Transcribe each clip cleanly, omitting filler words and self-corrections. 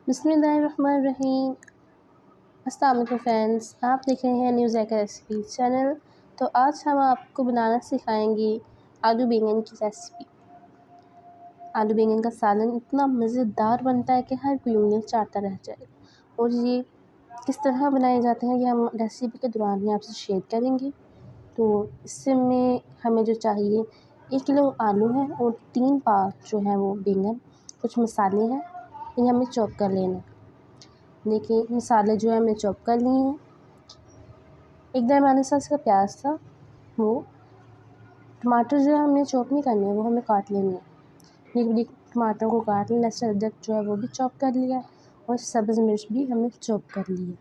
बिस्मिल्लाहिर्रहमानिर्रहीम। अस्सलाम वालेकुम फ्रेंड्स, आप देख रहे हैं न्यूज़ ज़ायका रेसिपी चैनल। तो आज हम आपको बनाना सिखाएंगे आलू बैंगन की रेसिपी। आलू बैंगन का सालन इतना मज़ेदार बनता है कि हर कोई उंगलियां चाटता रह जाए। और ये किस तरह बनाए जाते हैं ये हम रेसिपी के दौरान ही आपसे शेयर करेंगे। तो इससे में हमें जो चाहिए 1 किलो आलू है और 3 पाव जो है वो बैंगन, कुछ मसाले हैं, इन्हें हमें चॉप कर लेना है। देखिए मसाले जो है हमने चॉप कर लिए हैं। एक दरमियाने साइज़ का प्याज था वो। टमाटर जो है हमने चॉप नहीं करने हैं, वो हमें काट लेने हैं। एक टमाटर को काट लिया, लहसुन अदरक जो है वो भी चॉप कर लिया और सब्ज़ मिर्च भी हमने चॉप कर ली है।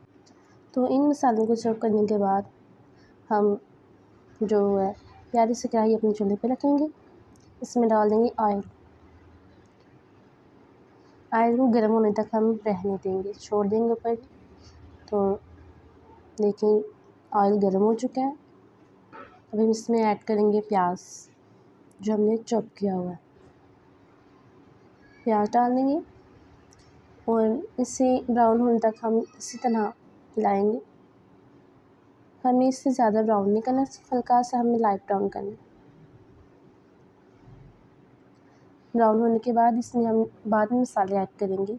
तो इन मसालों को चॉप करने के बाद हम जो है प्यारी से कढ़ाई अपने चूल्हे पे रखेंगे। इसमें डाल देंगे ऑयल। ऑयल को गर्म होने तक हम रहने देंगे, छोड़ देंगे ऊपर। तो देखिए ऑयल गर्म हो चुका है। अब हम इसमें ऐड करेंगे प्याज जो हमने चॉप किया हुआ है। प्याज डाल देंगे और इसे ब्राउन होने तक हम इसी तरह हिलाएंगे। हमें इससे ज़्यादा ब्राउन नहीं करना, सिर्फ हल्का सा हमें लाइट ब्राउन करना है। ब्राउन होने के बाद इसमें हम बाद में मसाले ऐड करेंगे।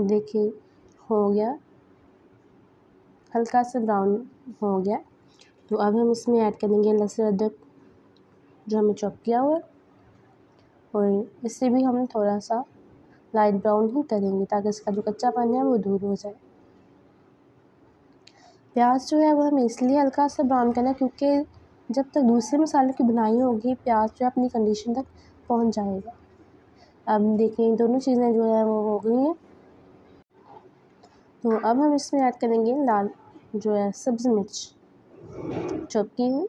देखिए हो गया, हल्का सा ब्राउन हो गया। तो अब हम इसमें ऐड करेंगे लहसुन अदरक जो हमने चॉप किया हुआ है और इससे भी हम थोड़ा सा लाइट ब्राउन ही करेंगे ताकि इसका जो कच्चापन है वो दूर हो जाए। प्याज जो है वो हमें इसलिए हल्का सा ब्राउन करना है क्योंकि जब तक दूसरे मसालों की बुनाई होगी प्याज जो है अपनी कंडीशन तक पहुंच जाएगा। अब देखिए दोनों चीज़ें जो है वो हो गई हैं। तो अब हम इसमें ऐड करेंगे लाल जो है सब्ज़ मिर्च चॉप की हुई।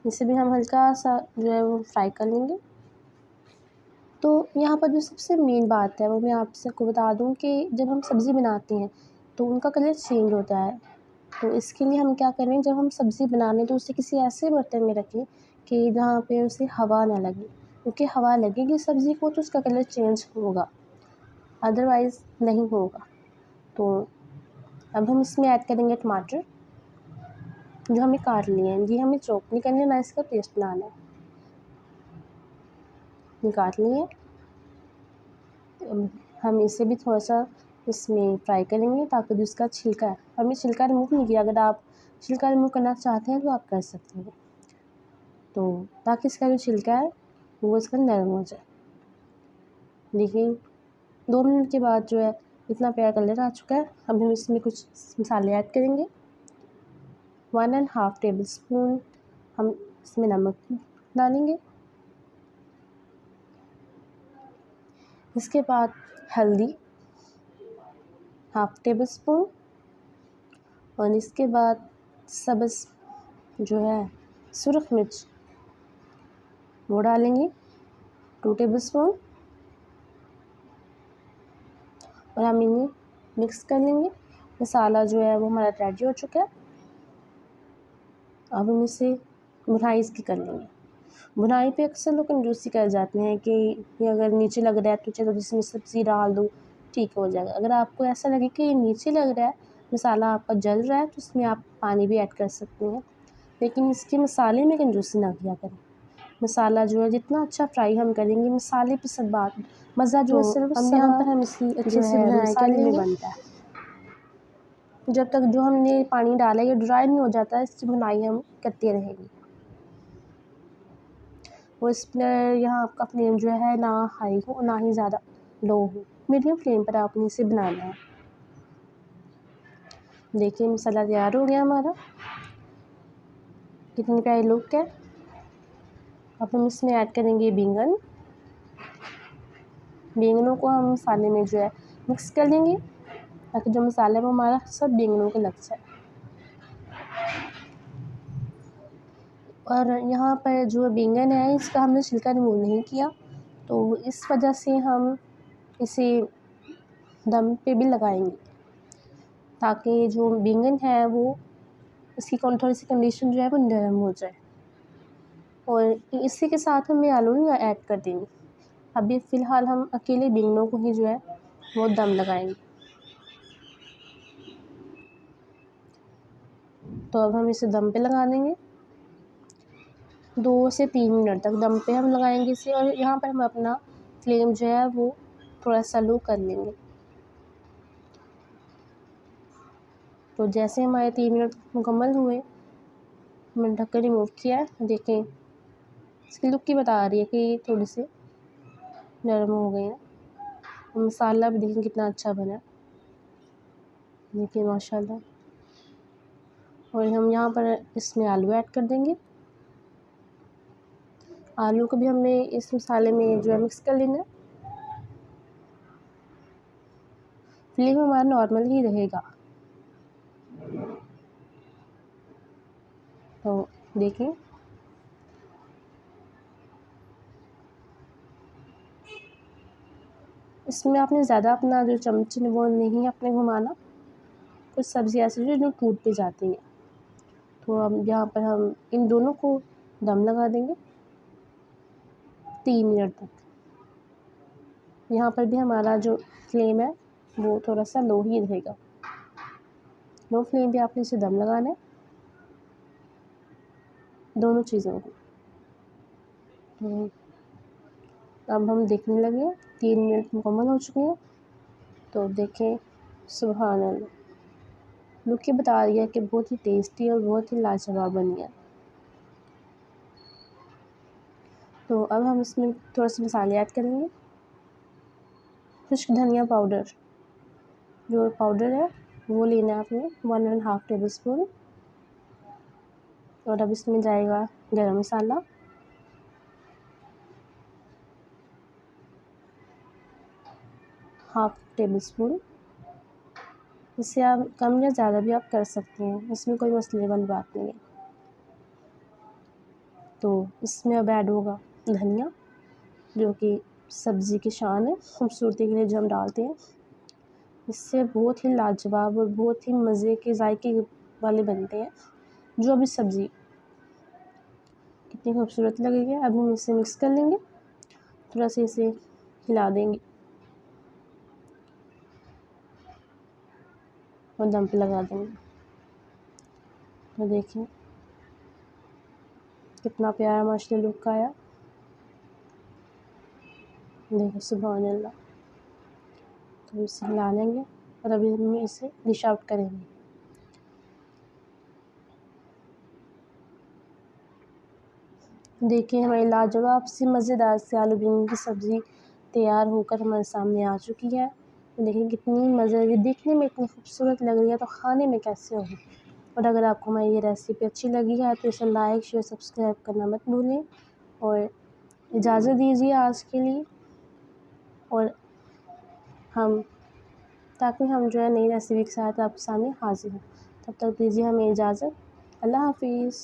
इसे भी हम हल्का सा जो है वो फ्राई कर लेंगे। तो यहाँ पर जो सबसे मेन बात है वो मैं आपसे को बता दूँ कि जब हम सब्ज़ी बनाते हैं तो उनका कलर चेंज होता है। तो इसके लिए हम क्या करें, जब हम सब्ज़ी बनाने तो उसे किसी ऐसे बर्तन में रखें कि जहाँ पे उसे हवा ना लगे, क्योंकि हवा लगेगी सब्ज़ी को तो उसका कलर चेंज होगा, अदरवाइज़ नहीं होगा। तो अब हम इसमें ऐड करेंगे टमाटर जो हमें काट लिए हैं। ये हमें चॉप नहीं करने, ना इसका पेस्ट बनाना है, ये काट लिए। हम इसे भी थोड़ा सा इसमें फ्राई करेंगे ताकि जो इसका छिलका है, हमने छिलका रिमूव नहीं किया। अगर आप छिलका रिमूव करना चाहते हैं तो आप कर सकते हैं, तो ताकि इसका जो छिलका है वो इसका नरम हो जाए। देखिए 2 मिनट के बाद जो है इतना प्यारा कलर आ चुका है। अब हम इसमें कुछ मसाले ऐड करेंगे। 1½ टेबल स्पून हम इसमें नमक डालेंगे। इसके बाद हल्दी 1/2 टेबल स्पून और इसके बाद सब्ज़ जो है सुरख मिर्च वो डालेंगे 2 टेबल स्पून और हम इन्हें मिक्स कर लेंगे। मसाला जो है वो हमारा रेडी हो चुका है। अब हम इसे भुनाई इसकी कर लेंगे। भुनाई पे अक्सर लोग कंजूसी कर जाते हैं कि ये अगर नीचे लग रहा है तो चलो जिसमें सब्ज़ी डाल दो, ठीक हो जाएगा। अगर आपको ऐसा लगे कि ये नीचे लग रहा है, मसाला आपका जल रहा है, तो इसमें आप पानी भी ऐड कर सकते हैं, लेकिन इसके मसाले में कंजूसी ना किया करें। मसाला जो है जितना अच्छा फ्राई हम करेंगे, मसाले पे सब बात मज़ा जो है सिर्फ अब यहाँ पर हम इसी अच्छे से भुनाई कर लेंगे बनता है। जब तक जो हमने पानी डाला ये ड्राई नहीं हो जाता, इसकी भुनाई हम करते रहेंगे। और इस पर यहाँ आपका फ्लेम जो है ना हाई हो ना ही ज़्यादा लो हो, मीडियम फ्लेम पर आपने इसे बनाना है। देखिए मसाला तैयार हो गया हमारा, कितनी प्यारी लुक है। अब हम इसमें ऐड करेंगे बैंगन। बैंगनों को हम मसाले में जो है मिक्स कर लेंगे ताकि जो मसाला है वो हमारा सब बैंगनों के लग जाए। और यहाँ पर जो बैंगन है इसका हमने छिलका रिमूव नहीं किया, तो इस वजह से हम इसे दम पे भी लगाएंगे ताकि जो बैंगन है वो इसकी थोड़ी सी कंडीशन जो है वो नरम हो जाए। और इसी के साथ हमें आलू नहीं ऐड कर देंगे। अभी फ़िलहाल हम अकेले बैंगनों को ही जो है वो दम लगाएंगे। तो अब हम इसे दम पे लगा देंगे 2 से 3 मिनट तक दम पे हम लगाएंगे इसे। और यहाँ पर हम अपना फ्लेम जो है वो थोड़ा सा लो कर लेंगे। तो जैसे हमारे 3 मिनट मुकम्मल हुए, मैंने ढक्कन रिमूव किया है। देखें इसकी लुक ही बता रही है कि ये थोड़ी से नरम हो गए हैं। और मसाला भी देखें कितना अच्छा बना है, देखिए माशाल्लाह। और हम यहाँ पर इसमें आलू ऐड कर देंगे। आलू को भी हमें इस मसाले में जो है मिक्स कर लेना है। फ्लेम हमारा नॉर्मल ही रहेगा। तो देखें इसमें आपने ज़्यादा अपना जो चम्मच वो नहीं अपने घुमाना, कुछ सब्ज़ी ऐसी जो टूट भी जाती हैं। तो अब यहाँ पर हम इन दोनों को दम लगा देंगे 3 मिनट तक। यहाँ पर भी हमारा जो फ्लेम है वो थोड़ा सा लो ही रहेगा। लो फ्लेम पे आपने इसे दम लगाना है, दोनों चीज़ों को। तो अब हम देखने लगे 3 मिनट मुकम्मल हो चुके हैं। तो देखें सुभान अल्लाह, लुक ही बता रही है कि बहुत ही टेस्टी और बहुत ही लाजवाब बनी है। तो अब हम इसमें थोड़ा सा मसाले ऐड करेंगे। खुश्क धनिया पाउडर जो पाउडर है वो लेना है आपने 1.5 टेबल स्पून। और अब इसमें जाएगा गरम मसाला, हाफ टेबल स्पून। इससे आप कम या ज़्यादा भी आप कर सकते हैं, इसमें कोई मसले वाली बात नहीं है। तो इसमें अब ऐड होगा धनिया, जो कि सब्ज़ी की शान है, खूबसूरती के लिए जो हम डालते हैं। इससे बहुत ही लाजवाब और बहुत ही मज़े के जायके वाले बनते हैं जो भी सब्ज़ी। कितनी खूबसूरत लगेगी। अब हम इसे मिक्स कर लेंगे, थोड़ा सा इसे हिला देंगे और दम पे लगा देंगे। तो देखिए कितना प्यारा माशाल्लाह लुक आया, देखो सुभान अल्लाह। तो इसे हिला लेंगे और अभी हम इसे डिश आउट करेंगे। देखिए हमारी लाजवाब सी मज़ेदार सी आलू बैंगन की सब्ज़ी तैयार होकर हमारे सामने आ चुकी है। देखिए कितनी मज़े, दिखने में इतनी खूबसूरत लग रही है तो खाने में कैसे होगी। और अगर आपको हमारी ये रेसिपी अच्छी लगी है तो इसे लाइक शेयर सब्सक्राइब करना मत भूलें। और इजाज़त दीजिए आज के लिए, और ताकि हम जो है नई रेसिपी के साथ आपके सामने हाज़िर हों। तब तक दीजिए हमें इजाज़त। अल्लाह हाफ़िज़।